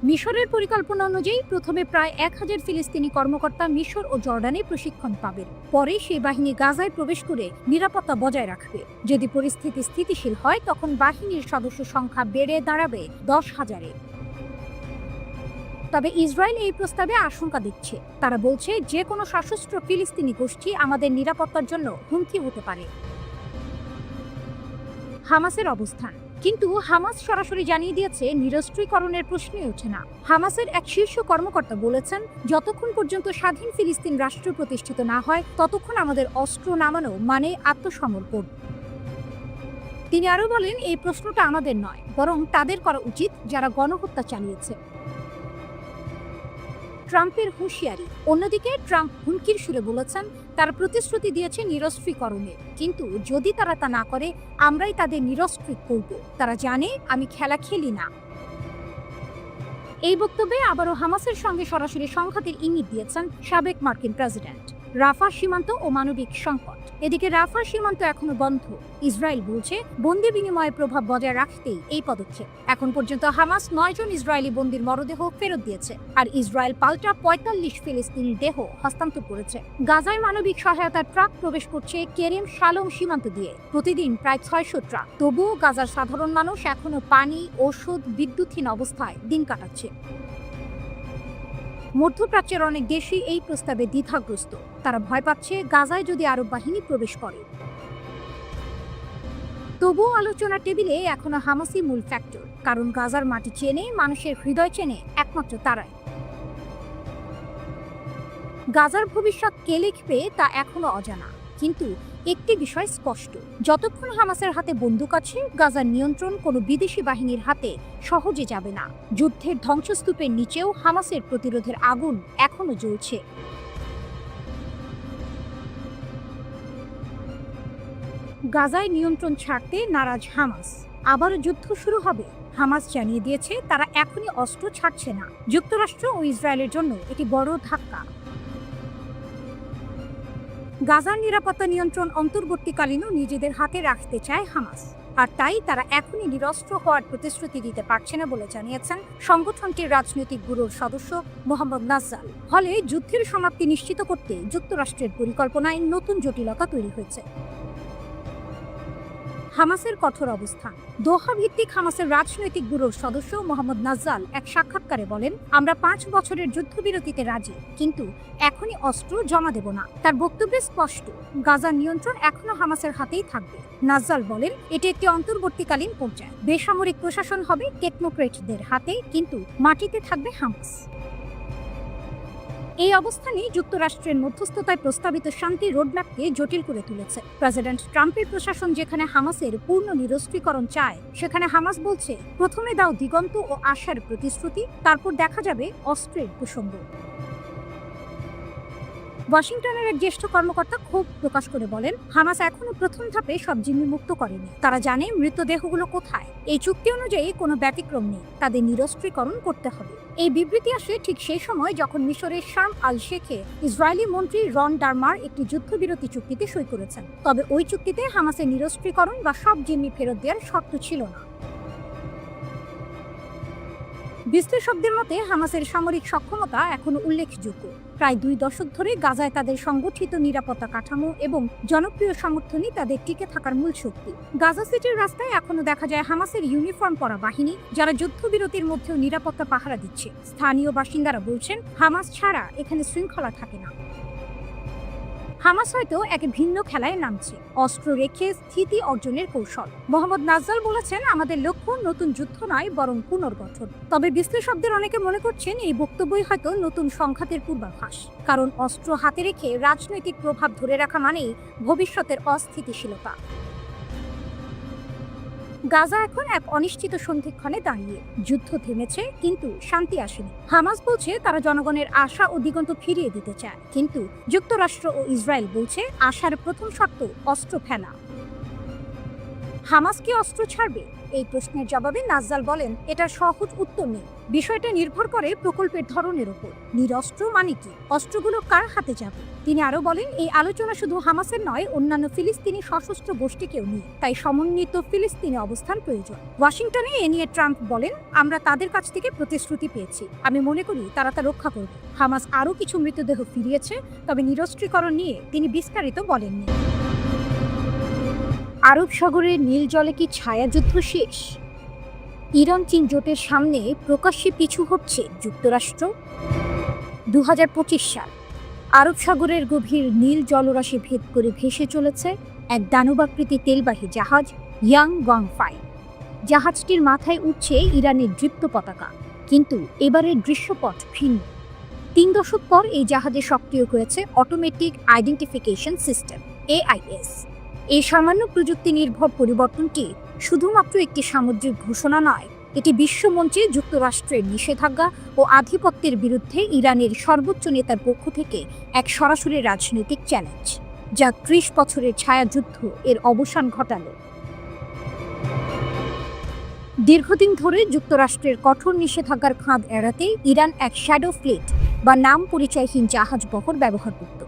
মিশরের পরিকল্পনা অনুযায়ী প্রথমে প্রায় 1000 ফিলিস্তিনি কর্মকর্তা মিশর ও জর্ডানে প্রশিক্ষণ পাবেন। পরে সেই বাহিনী গাজায় প্রবেশ করে নিরাপত্তা বজায় রাখবে। যদি পরিস্থিতি স্থিতিশীল হয়, তখন বাহিনীর সদস্য সংখ্যা বেড়ে দাঁড়াবে 10,000-এ। তবে ইসরায়েল এই প্রস্তাবে আশঙ্কা দিচ্ছে। তারা বলছে, যে কোনো সশস্ত্র ফিলিস্তিনি গোষ্ঠী আমাদের নিরাপত্তার জন্য হুমকি হতে পারে। হামাসের অবস্থান। কিন্তু হামাস সরাসরি জানিয়ে দিয়েছে নিরস্ত্রীকরণের প্রশ্নই ওঠে না। হামাসের এক শীর্ষ কর্মকর্তা বলেছেন, যতক্ষণ পর্যন্ত স্বাধীন ফিলিস্তিন রাষ্ট্র প্রতিষ্ঠিত না হয়, ততক্ষণ আমাদের অস্ত্র নামানো মানে আত্মসমর্পণ। তিনি আরও বলেন, এই প্রশ্নটা আমাদের নয়, বরং তাদের করা উচিত যারা গণহত্যা চালিয়েছে। ট্রাম্পের হুঁশিয়ারি। অন্যদিকে ট্রাম্প হুমকির সুরে বলেছেন, তারা প্রতিশ্রুতি দিয়েছে নিরস্ত্রীকরণে, কিন্তু যদি তারা তা না করে, আমরাই তাদের নিরস্ত্রী করব। তারা জানে আমি খেলা খেলি না। এই বক্তব্যে আবারও হামাসের সঙ্গে সরাসরি সংঘাতের ইঙ্গিত দিয়েছেন সাবেক মার্কিন প্রেসিডেন্ট। রাফা সীমান্ত ও মানবিক সংকট। এদিকে রাফা সীমান্ত এখনো বন্ধ। ইসরায়েল বলছে, বন্দি বিনিময়ের প্রভাব বজায় রাখতেই এই পদক্ষেপ। এখন পর্যন্ত হামাস 9 জন ইসরায়েলি বন্দির মরদেহ ফেরত দিয়েছে, আর ইসরায়েল পাল্টা 45 ফিলিস্তিনি দেহ হস্তান্তর করেছে। গাজায় মানবিক সহায়তার ট্রাক প্রবেশ করছে কেরেম শালোম সীমান্ত দিয়ে, প্রতিদিন প্রায় 600 ট্রাক। তবুও গাজার সাধারণ মানুষ এখনো পানি, ওষুধ, বিদ্যুৎহীন অবস্থায় দিন কাটাচ্ছে। মধ্যপ্রাচ্যের অনেক দেশই এই প্রস্তাবে দ্বিধাগ্রস্ত। তারা ভয় পাচ্ছে গাজায় যদি আরব বাহিনী প্রবেশ করে। তবুও আলোচনার টেবিলে এখনো হামাসই মূল ফ্যাক্টর, কারণ গাজার মাটি চেনে, মানুষের হৃদয় চেনে একমাত্র তারাই। গাজার ভবিষ্যৎ কে লিখবে তা এখনো অজানা, কিন্তু একটি বিষয় স্পষ্ট, যতক্ষণ হামাসের হাতে বন্দুক আছে, গাজার নিয়ন্ত্রণ কোনো বিদেশি বাহিনীর হাতে সহজে যাবে না। যুদ্ধের ধ্বংসস্তূপের নিচেও হামাসের প্রতিরোধের আগুন এখনো জ্বলছে। গাজায় নিয়ন্ত্রণ ছাড়তে নারাজ হামাস। আবারও যুদ্ধ শুরু হবে। হামাস জানিয়ে দিয়েছে, তারা এখনই অস্ত্র ছাড়ছে না। যুক্তরাষ্ট্র ও ইসরায়েলের জন্য এটি বড় ধাক্কা। গাজার নিরাপত্তা নিয়ন্ত্রণ অন্তর্বর্তীকালীনও নিজেদের হাতে রাখতে চায় হামাস, আর তাই তারা এখনই নিরস্ত্র হওয়ার প্রতিশ্রুতি দিতে পারছে না বলে জানিয়েছেন সংগঠনটির রাজনৈতিক ব্যুরোর সদস্য মোহাম্মদ নাজ্জাল। ফলে যুদ্ধের সমাপ্তি নিশ্চিত করতে যুক্তরাষ্ট্রের পরিকল্পনায় নতুন জটিলতা তৈরি হয়েছে। হামাসের কঠোর অবস্থান। দোহা ভিত্তিক হামাসের রাজনৈতিক ব্যুরোর সদস্য মোহাম্মদ নাজ্জাল এক সাক্ষাৎকারে বলেন, আমরা 5 বছরের যুদ্ধবিরতিতে রাজি, কিন্তু এখনই অস্ত্র জমা দেব না। তার বক্তব্যে স্পষ্ট, গাজার নিয়ন্ত্রণ এখনো হামাসের হাতেই থাকবে। নাজ্জাল বলেন, এটি একটি অন্তর্বর্তীকালীন পর্যায়। বেসামরিক প্রশাসন হবে টেকনোক্রেটদের হাতে, কিন্তু মাটিতে থাকবে হামাস। এই অবস্থানই যুক্তরাষ্ট্রের মধ্যস্থতায় প্রস্তাবিত শান্তি রোডম্যাপকে জটিল করে তুলেছে। প্রেসিডেন্ট ট্রাম্পের প্রশাসন যেখানে হামাসের পূর্ণ নিরস্ত্রীকরণ চায়, সেখানে হামাস বলছে প্রথমে দাও দিগন্ত ও আশার প্রতিশ্রুতি, তারপর দেখা যাবে অস্ত্রের প্রসঙ্গ। ওয়াশিংটনের এক জ্যেষ্ঠ কর্মকর্তা ক্ষোভ প্রকাশ করে বলেন, হামাস এখনো প্রথম ধাপে সব জিম্মি মুক্ত করেনি। তারা জানে মৃতদেহগুলো কোথায়। এই চুক্তি অনুযায়ী কোনো ব্যতিক্রম নেই, তাদের নিরস্ত্রীকরণ করতে হবে। এই বিবৃতি আসে ঠিক সেই সময় যখন মিশরের শার্ম আল শেখে ইসরায়েলি মন্ত্রী রন ডারমার একটি যুদ্ধবিরতি চুক্তিতে সই করেছেন। তবে ওই চুক্তিতে হামাসের নিরস্ত্রীকরণ বা সব জিম্মি ফেরত দেওয়ার শর্ত ছিল না। বিশ্লেষকদের মতে হামাসের সামরিক সক্ষমতা এখনো উল্লেখযোগ্য। প্রায় 2 দশক ধরে গাজায় তাদের সংগঠিত নিরাপত্তা কাঠামো এবং জনপ্রিয় সমর্থনই তাদের টিকে থাকার মূল শক্তি। গাজা সিটির রাস্তায় এখনো দেখা যায় হামাসের ইউনিফর্ম পরা বাহিনী, যারা যুদ্ধবিরতির মধ্যেও নিরাপত্তা পাহারা দিচ্ছে। স্থানীয় বাসিন্দারা বলছেন, হামাস ছাড়া এখানে শৃঙ্খলা থাকে না। হামাস হয়তো এক ভিন্ন খেলায় নামছে, অস্ত্র রেখে স্থিতি অর্জনের কৌশল। মোহাম্মদ নাজ্জাল বলেছেন, আমাদের লক্ষ্য নতুন যুদ্ধ নয়, বরং পুনর্গঠন। তবে বিশ্লেষকদের অনেকে মনে করছেন এই বক্তব্যই হয়তো নতুন সংঘাতের পূর্বাভাস। কারণ অস্ত্র হাতে রেখে রাজনৈতিক প্রভাব ধরে রাখা মানেই ভবিষ্যতের অস্থিতিশীলতা। গাজা এখন এক অনিশ্চিত সন্ধিক্ষণে দাঁড়িয়ে। যুদ্ধ থেমেছে, কিন্তু শান্তি আসেনি। হামাস বলছে তারা জনগণের আশা ও দিগন্ত ফিরিয়ে দিতে চায়, কিন্তু যুক্তরাষ্ট্র ও ইসরায়েল বলছে আশার প্রথম শর্ত অস্ত্র ফেলা। হামাস কি অস্ত্র ছাড়বে? এই প্রশ্নের জবাবে নাজ্জাল বলেন, এটা সহজ উত্তর নেই। বিষয়টা নির্ভর করে প্রকল্পের ধরনের উপর। নিরস্ত্র মানে কি? অস্ত্রগুলো কার হাতে যাবে? তিনি আরো বলেন, এই আলোচনা শুধু হামাসের নয়, অন্যান্য ফিলিস্তিনি সশস্ত্র গোষ্ঠীকেও নিয়ে। তাই সমন্বিত ফিলিস্তিনি অবস্থান প্রয়োজন। ওয়াশিংটনে এ নিয়ে ট্রাম্প বলেন, আমরা তাদের কাছ থেকে প্রতিশ্রুতি পেয়েছি। আমি মনে করি তারা তা রক্ষা করবে। হামাস আরও কিছু মৃতদেহ ফিরিয়েছে, তবে নিরস্ত্রীকরণ নিয়ে তিনি বিস্তারিত বলেননি। আরব সাগরের নীল জলে কি ছায়াযুদ্ধ শেষ? ইরান চীন জোটের সামনে প্রকাশ্যে পিছু হচ্ছে যুক্তরাষ্ট্র। 2025 সাল, আরব সাগরের গভীর নীল জলরাশি ভেদ করে ভেসে চলেছে এক দানবাকৃতি তেলবাহী জাহাজ ইয়াং ওয়াংফাই। জাহাজটির মাথায় উঠছে ইরানের দৃপ্ত পতাকা, কিন্তু এবারের দৃশ্যপট ভিন্ন। 3 দশক পর এই জাহাজে সক্রিয় হয়েছে অটোমেটিক আইডেন্টিফিকেশন সিস্টেম, AIS। এই সামান্য প্রযুক্তি নির্ভর পরিবর্তনটি শুধুমাত্র একটি সামুদ্রিক ঘোষণা নয়, এটি বিশ্বমঞ্চে যুক্তরাষ্ট্রের নিষেধাজ্ঞা ও আধিপত্যের বিরুদ্ধে ইরানের সর্বোচ্চ নেতার পক্ষ থেকে এক সরাসরি রাজনৈতিক চ্যালেঞ্জ, যা 30 বছরের ছায়াযুদ্ধ এর অবসান ঘটালো। দীর্ঘদিন ধরে যুক্তরাষ্ট্রের কঠোর নিষেধাজ্ঞার ফাঁদ এড়াতে ইরান এক শ্যাডো ফ্লিট বা নাম পরিচয়হীন জাহাজ বহর ব্যবহার করত।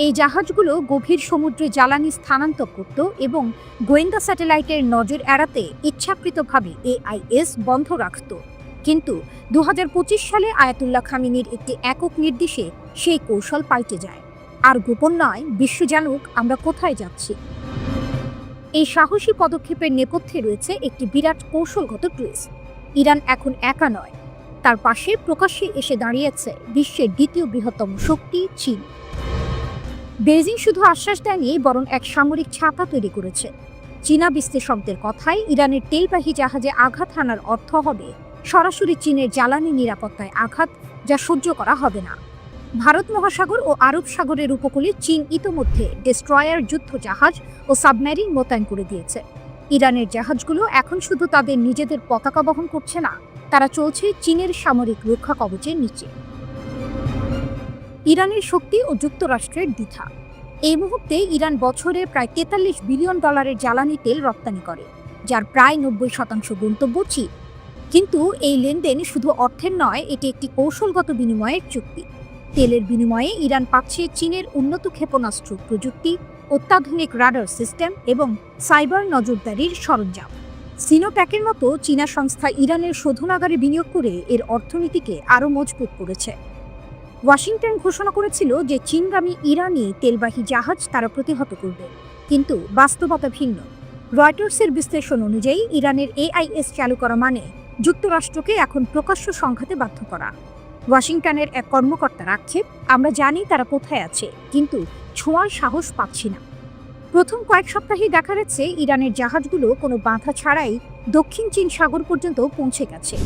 এই জাহাজগুলো গভীর সমুদ্রে জ্বালানি স্থানান্তর করত এবং গোয়েন্দা স্যাটেলাইটের নজর এড়াতে ইচ্ছাকৃতভাবে AIS বন্ধ রাখত। কিন্তু 2025 সালে আয়াতুল্লাহ খামেনির একটি একক নির্দেশে সেই কৌশল পাল্টে যায়। আর গোপন নয়, বিশ্ব জানুক আমরা কোথায় যাচ্ছি। এই সাহসী পদক্ষেপের নেপথ্যে রয়েছে একটি বিরাট কৌশলগত টুইস্ট। ইরান এখন একা নয়, তার পাশে প্রকাশ্যে এসে দাঁড়িয়েছে বিশ্বের দ্বিতীয় বৃহত্তম শক্তি চীন। বেজিং শুধু আশ্বাস দেয়নি, বরং এক সামরিক ছাতা তৈরি করেছে। চীনা বিশ্লেষকদের কথায় ইরানের তেলবাহী জাহাজে আঘাত হানার অর্থ হবে সরাসরি চীনের জ্বালানি নিরাপত্তায় আঘাত, যা সহ্য করা হবে না। ভারত মহাসাগর ও আরব সাগরের উপকূলে চীন ইতোমধ্যে ডেস্ট্রয়ার, যুদ্ধ জাহাজ ও সাবমেরিন মোতায়েন করে দিয়েছে। ইরানের জাহাজগুলো এখন শুধু তাদের নিজেদের পতাকা বহন করছে না, তারা চলছে চীনের সামরিক রক্ষা কবচের নিচে। ইরানের শক্তি ও যুক্তরাষ্ট্রের দ্বিধা। এই মুহূর্তে ইরান বছরে প্রায় $43 বিলিয়ন জ্বালানি তেল রপ্তানি করে, যার প্রায় 90% গন্তব্য চীন। কিন্তু এই লেনদেন শুধু অর্থের নয়, এটি একটি কৌশলগত বিনিময়ের চুক্তি। তেলের বিনিময়ে ইরান পাচ্ছে চীনের উন্নত ক্ষেপণাস্ত্র প্রযুক্তি, অত্যাধুনিক রাডার সিস্টেম এবং সাইবার নজরদারির সরঞ্জাম। সিনোপ্যাকের মতো চীনা সংস্থা ইরানের শোধনাগারে বিনিয়োগ করে এর অর্থনীতিকে আরও মজবুত করেছে। ওয়াশিংটন ঘোষণা করেছিল যে চীনগামী ইরানি তেলবাহী জাহাজ তারা প্রতিহত করবে, কিন্তু বাস্তবতা ভিন্ন। রয়টার্সের বিশ্লেষণ অনুযায়ী ইরানের AIS চালু করা মানে যুক্তরাষ্ট্রকে এখন প্রকাশ্য সংঘাতে বাধ্য করা। ওয়াশিংটনের এক কর্মকর্তা আক্ষেপ, আমরা জানি তারা কোথায় আছে, কিন্তু ছোঁয়ার সাহস পাচ্ছি না। প্রথম কয়েক সপ্তাহেই দেখা যাচ্ছে ইরানের জাহাজগুলো কোনো বাধা ছাড়াই দক্ষিণ চীন সাগর পর্যন্ত পৌঁছে গেছে।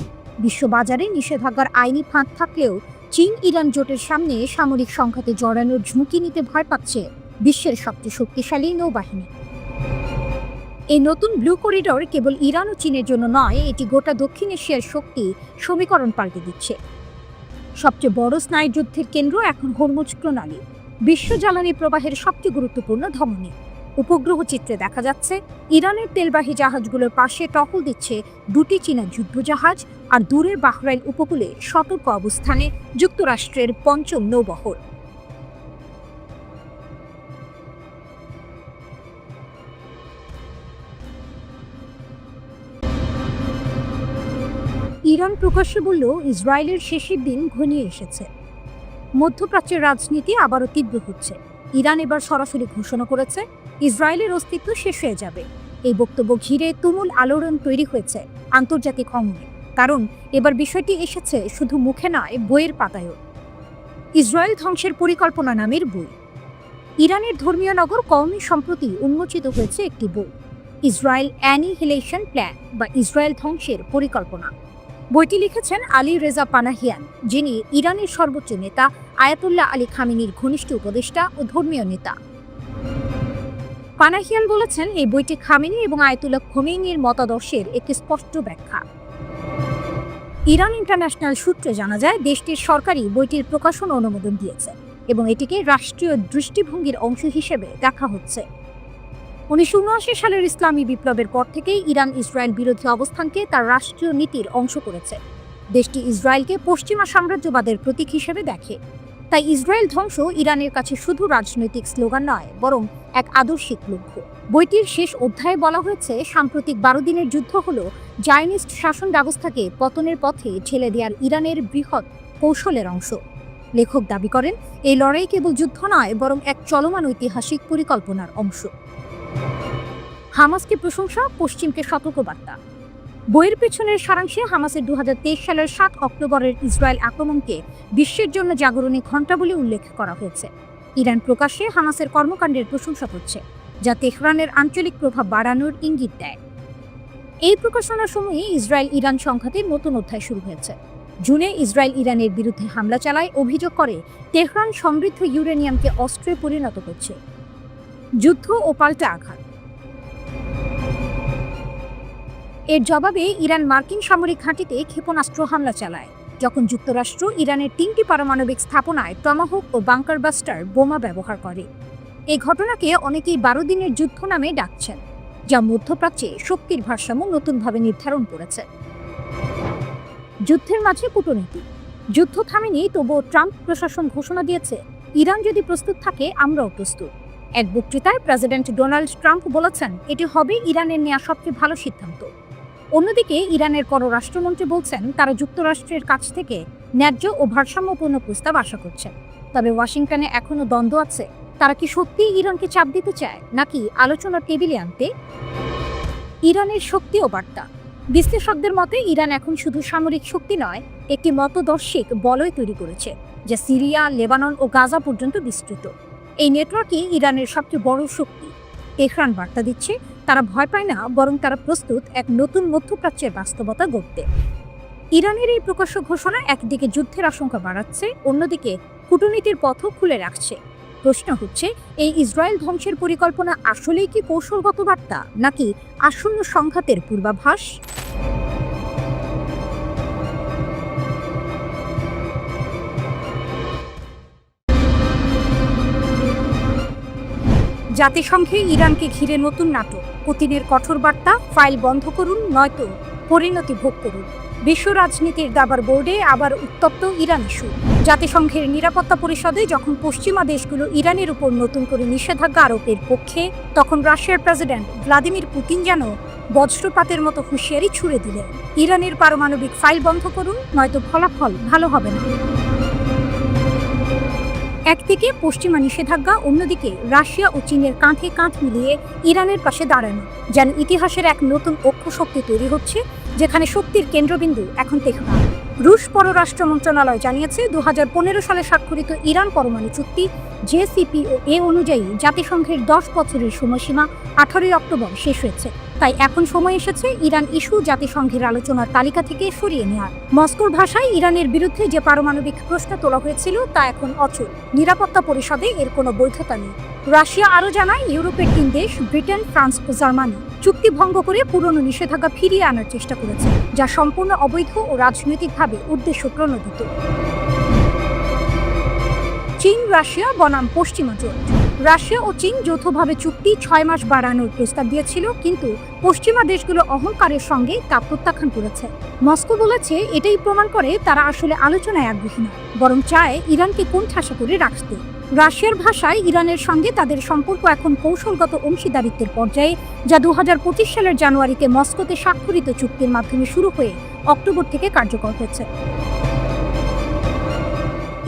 বিশ্ববাজারে নিষেধাজ্ঞার আইনি ফাঁদ থাকলেও চীন ইরান জোটের সামনে সামরিক সংঘাতে জড়ানোর ঝুঁকি নিতে ভয় পাচ্ছে বিশ্বের সবচেয়ে শক্তিশালী নৌবাহিনী। এই নতুন ব্লু করিডর কেবল ইরান ও চীনের জন্য নয়, এটি গোটা দক্ষিণ এশিয়ার শক্তি সমীকরণ পাল্টে দিচ্ছে। সবচেয়ে বড় স্নায়ুযুদ্ধের কেন্দ্র এখন হরমুজ প্রণালী, বিশ্ব জ্বালানি প্রবাহের সবচেয়ে গুরুত্বপূর্ণ ধমনী। উপগ্রহ চিত্রে দেখা যাচ্ছে ইরানের তেলবাহী জাহাজগুলোর পাশে টহল দিচ্ছে দুটি চীনা যুদ্ধজাহাজ, আর দূরের বাহরাইন উপকূলে সতর্ক অবস্থানে যুক্তরাষ্ট্রের পঞ্চম নৌবহর। ইরান প্রকাশ্যে বলল ইসরায়েলের শেষের দিন ঘনিয়ে এসেছে। মধ্যপ্রাচ্যের রাজনীতি আবারও তীব্র হচ্ছে। ইরান এবার সরাসরি ঘোষণা করেছে ইসরায়েলের অস্তিত্ব শেষ হয়ে যাবে। এই বক্তব্য ঘিরে তুমুল আলোড়ন তৈরি হয়েছে আন্তর্জাতিক অঙ্গনে, কারণ এবার বিষয়টি এসেছে শুধু মুখে নয়, বইয়ের পাতায়ও। ইসরায়েল ধ্বংসের পরিকল্পনা নামের বই। ইরানের ধর্মীয় নগর কওমি সম্প্রতি উন্মোচিত হয়েছে একটি বই, ইসরায়েল অ্যানিহিলেশন প্ল্যান বা ইসরায়েল ধ্বংসের পরিকল্পনা। বইটি লিখেছেন আলী রেজা পানাহিয়ান, যিনি ইরানের সর্বোচ্চ নেতা আয়াতুল্লাহ আলী খামেনির ঘনিষ্ঠ উপদেষ্টা ও ধর্মীয় নেতা। পানাহিয়ান বলেছেন এই বইটি খামেনি এবং আয়াতুল্লাহ খোমেনির মতাদর্শের একটি স্পষ্ট ব্যাখ্যা। ইরান ইন্টারন্যাশনাল সূত্রে জানা যায় দেশটির সরকারি বইটির প্রকাশন অনুমোদন দিয়েছে এবং এটিকে রাষ্ট্রীয় দৃষ্টিভঙ্গির অংশ হিসেবে দেখা হচ্ছে। 1979 সালের ইসলামী বিপ্লবের পর থেকেই ইরান ইসরায়েল বিরোধী অবস্থানকে তার রাষ্ট্রীয় নীতির অংশ করেছে। দেশটি ইসরায়েলকে পশ্চিমা সাম্রাজ্যবাদের প্রতীক হিসেবে দেখে। তাই ইসরায়েল ধ্বংস ইরানের কাছে শুধু রাজনৈতিক স্লোগান নয়, বরং এক আদর্শিক লক্ষ্য। বইটির শেষ অধ্যায়ে বলা হয়েছে সাম্প্রতিক 12 দিনের যুদ্ধ হল জায়নিস্ট শাসন ব্যবস্থাকে পতনের পথে ঠেলে দেওয়ার ইরানের বৃহৎ কৌশলের অংশ। লেখক দাবি করেন এই লড়াই কেবল যুদ্ধ নয়, বরং এক চলমান ঐতিহাসিক পরিকল্পনার অংশ। হামাসকে প্রশংসা, পশ্চিমকে সতর্কবার্তা। বইয়ের পেছনের সারাংশে হামাসের 2023 সালের 7 অক্টোবরের ইসরায়েল আক্রমণকে বিশ্বের জন্য জাগরণী ঘণ্টা বলে উল্লেখ করা হয়েছে। ইরান প্রকাশ্যে হামাসের কর্মকাণ্ডের প্রশংসা করছে, যা তেহরানের আঞ্চলিক প্রভাব বাড়ানোর ইঙ্গিত দেয়। এই প্রকাশনার সময়ে ইসরায়েল ইরান সংঘাতের নতুন অধ্যায় শুরু হয়েছে। জুনে ইসরায়েল ইরানের বিরুদ্ধে হামলা চালায়, অভিযোগ করে তেহরান সমৃদ্ধ ইউরেনিয়ামকে অস্ত্রে পরিণত করছে। যুদ্ধ ও পাল্টা আঘাত। এর জবাবে ইরান মার্কিন সামরিক ঘাঁটিতে ক্ষেপণাস্ত্র হামলা চালায়, যখন যুক্তরাষ্ট্র ইরানের 3টি পারমাণবিক স্থাপনায় টমাহক ও বাংকার বাস্টার বোমা ব্যবহার করে। এই ঘটনাকে অনেকেই 12 দিনের যুদ্ধ নামে ডাকছেন, যা মধ্যপ্রাচ্যে শক্তির ভারসাম্য নতুনভাবে নির্ধারণ করেছে। যুদ্ধের মাঝে কূটনীতি। যুদ্ধ থামেনি, তবুও ট্রাম্প প্রশাসন ঘোষণা দিয়েছে ইরান যদি প্রস্তুত থাকে আমরাও প্রস্তুত। এক বক্তৃতায় প্রেসিডেন্ট ডোনাল্ড ট্রাম্প বলেছেন এটি হবে ইরানের নেওয়া সবচেয়ে ভালো সিদ্ধান্ত। অন্যদিকে ইরানের পররাষ্ট্রমন্ত্রী বলছেন তারা যুক্তরাষ্ট্রের কাছ থেকে ন্যায্য ও ভারসাম্যপূর্ণ প্রস্তাব আশা করছেন। তবে ওয়াশিংটনে এখনও দ্বন্দ্ব আছে, তারা কি সত্যিই ইরানকে চাপ দিতে চায় নাকি আলোচনার টেবিলে আনতে। ইরানের শক্তি ও বার্তা। বিশ্লেষকদের মতে ইরান এখন শুধু সামরিক শক্তি নয়, একটি মতদর্শিক বলয় তৈরি করেছে, যা সিরিয়া, লেবানন ও গাজা পর্যন্ত বিস্তৃত। এই নেটওয়ার্কই ইরানের সবচেয়ে বড় শক্তি। তেহরান বার্তা দিচ্ছে তারা ভয় পায় না, বরং তারা প্রস্তুত এক নতুন মধ্যপ্রাচ্যের বাস্তবতা গড়তে। ইরানের এই প্রকাশ্য ঘোষণা একদিকে যুদ্ধের আশঙ্কা বাড়াচ্ছে, অন্যদিকে কূটনীতির পথও খুলে রাখছে। প্রশ্ন হচ্ছে এই ইসরায়েল ধ্বংসের পরিকল্পনা আসলেই কি কৌশলগত বার্তা নাকি আসন্ন সংঘাতের পূর্বাভাস। জাতিসংঘে ইরানকে ঘিরে নতুন নাটক। পুতিনের কঠোর বার্তা, ফাইল বন্ধ করুন নয়তো পরিণতি ভোগ করুন। বিশ্ব রাজনীতির দাবার বোর্ডে আবার উত্তপ্ত ইরান ইস্যু। জাতিসংঘের নিরাপত্তা পরিষদে যখন পশ্চিমা দেশগুলো ইরানের উপর নতুন করে নিষেধাজ্ঞা আরোপের পক্ষে, তখন রাশিয়ার প্রেসিডেন্ট ভ্লাদিমির পুতিন যেন বজ্রপাতের মতো হুঁশিয়ারি ছুড়ে দিলেন, ইরানের পারমাণবিক ফাইল বন্ধ করুন নয়তো ফলাফল ভালো হবে না। একদিকে পশ্চিমা নিষেধাজ্ঞা, অন্যদিকে রাশিয়া ও চীনের কাঁধে কাঁধ মিলিয়ে ইরানের পাশে দাঁড়ানো, যেন ইতিহাসের এক নতুন অক্ষশক্তি তৈরি হচ্ছে, যেখানে শক্তির কেন্দ্রবিন্দু এখন তেহরান। রুশ পররাষ্ট্র মন্ত্রণালয় জানিয়েছে 2015 সালে স্বাক্ষরিত ইরান পরমাণু চুক্তি JCPOA অনুযায়ী জাতিসংঘের 10 বছরের সময়সীমা 18 অক্টোবর শেষ হয়েছে। তাই এখন সময় এসেছে ইরান ইস্যু জাতিসংঘের আলোচনার তালিকা থেকে সরিয়ে নেওয়ার। মস্কোর ভাষায় ইরানের বিরুদ্ধে যে পারমাণবিক প্রশ্ন তোলা হয়েছিল তা এখন অচল। নিরাপত্তা পরিষদে এর কোনো বৈধতা নেই। রাশিয়া আরও জানায়, ইউরোপের 3 দেশ ব্রিটেন, ফ্রান্স ও জার্মানি চুক্তি ভঙ্গ করে পুরনো নিষেধাজ্ঞা ফিরিয়ে আনার চেষ্টা করেছে, যা সম্পূর্ণ অবৈধ ও রাজনৈতিকভাবে উদ্দেশ্য প্রণোদিত। চীন রাশিয়া বনাম পশ্চিমা জোট। রাশিয়া ও চীন যৌথভাবে চুক্তি 6 মাস বাড়ানোর প্রস্তাব দিয়েছিল, কিন্তু পশ্চিমা দেশগুলো অহংকারের সঙ্গে তা প্রত্যাখ্যান করেছে। মস্কো বলেছে এটাই প্রমাণ করে তারা আসলে আলোচনায় আগ্রহী না, বরং চায় ইরানকে কোণঠাসা করে রাখতে। রাশিয়ার ভাষায় ইরানের সঙ্গে তাদের সম্পর্ক এখন কৌশলগত অংশীদারিত্বের পর্যায়ে, যা 2025 সালের জানুয়ারিতে মস্কোতে স্বাক্ষরিত চুক্তির মাধ্যমে শুরু হয়ে অক্টোবর থেকে কার্যকর হয়েছে।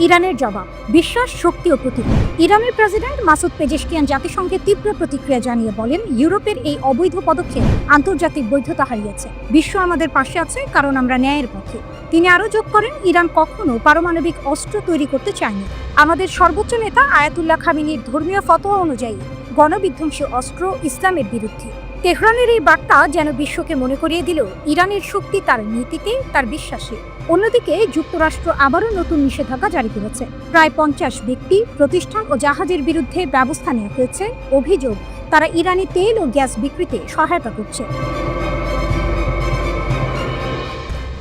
ইরানের জবাব, বিশ্বাস, শক্তি ও প্রতিরোধ। ইরানের প্রেসিডেন্ট মাসুদ পেজেশকিয়ান জাতিসংঘে তীব্র প্রতিক্রিয়া জানিয়ে বলেন, ইউরোপের এই অবৈধ পদক্ষেপ আন্তর্জাতিক বৈধতা হারিয়েছে। বিশ্ব আমাদের পাশে আছে কারণ আমরা ন্যায়ের পক্ষে। তিনি আরও যোগ করেন, ইরান কখনো পারমাণবিক অস্ত্র তৈরি করতে চায়নি। আমাদের সর্বোচ্চ নেতা আয়াতুল্লাহ খামেনির ধর্মীয় ফতোয়া অনুযায়ী গণবিধ্বংসী অস্ত্র ইসলামের বিরুদ্ধে। তেহরানের এই বার্তা যেন বিশ্বকে মনে করিয়ে দিল ইরানের শক্তি তার নীতিতে, তার বিশ্বাসে। অন্যদিকে যুক্তরাষ্ট্র আবারও নতুন নিষেধাজ্ঞা জারি করেছে। প্রায় 50 ব্যক্তি, প্রতিষ্ঠান ও জাহাজের বিরুদ্ধে ব্যবস্থা নেওয়া হয়েছে। অভিযোগ, তারা ইরানি তেল ও গ্যাস বিক্রিতে সহায়তা করছে।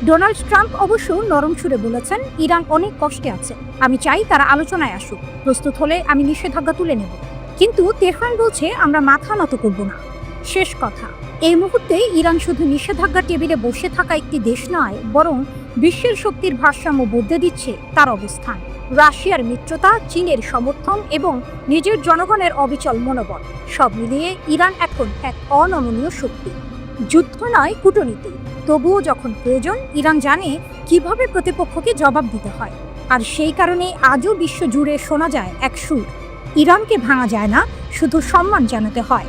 ডোনাল্ড ট্রাম্প অবশ্য নরম সুরে বলেছেন, ইরান অনেক কষ্টে আছে, আমি চাই তারা আলোচনায় আসুক, প্রস্তুত হলে আমি নিষেধাজ্ঞা তুলে নেব। কিন্তু তেহরান বলছে, আমরা মাথা নত করব না। শেষ কথা, এই মুহূর্তে ইরান শুধু নিষেধাজ্ঞা টেবিলে বসে থাকা একটি দেশ নয়, বরং বিশ্বের শক্তির ভারসাম্য বদলে দিচ্ছে তার অবস্থান। রাশিয়ার মিত্রতা, চীনের সমর্থন এবং নিজের জনগণের অবিচল মনোবল, সব মিলিয়ে ইরান এখন এক অনমনীয় শক্তি। যুদ্ধ নয়, কূটনীতি। তবুও যখন প্রয়োজন, ইরান জানে কিভাবে প্রতিপক্ষকে জবাব দিতে হয়। আর সেই কারণে আজও বিশ্ব জুড়ে শোনা যায় এক সুর, ইরানকে ভাঙা যায় না, শুধু সম্মান জানাতে হয়।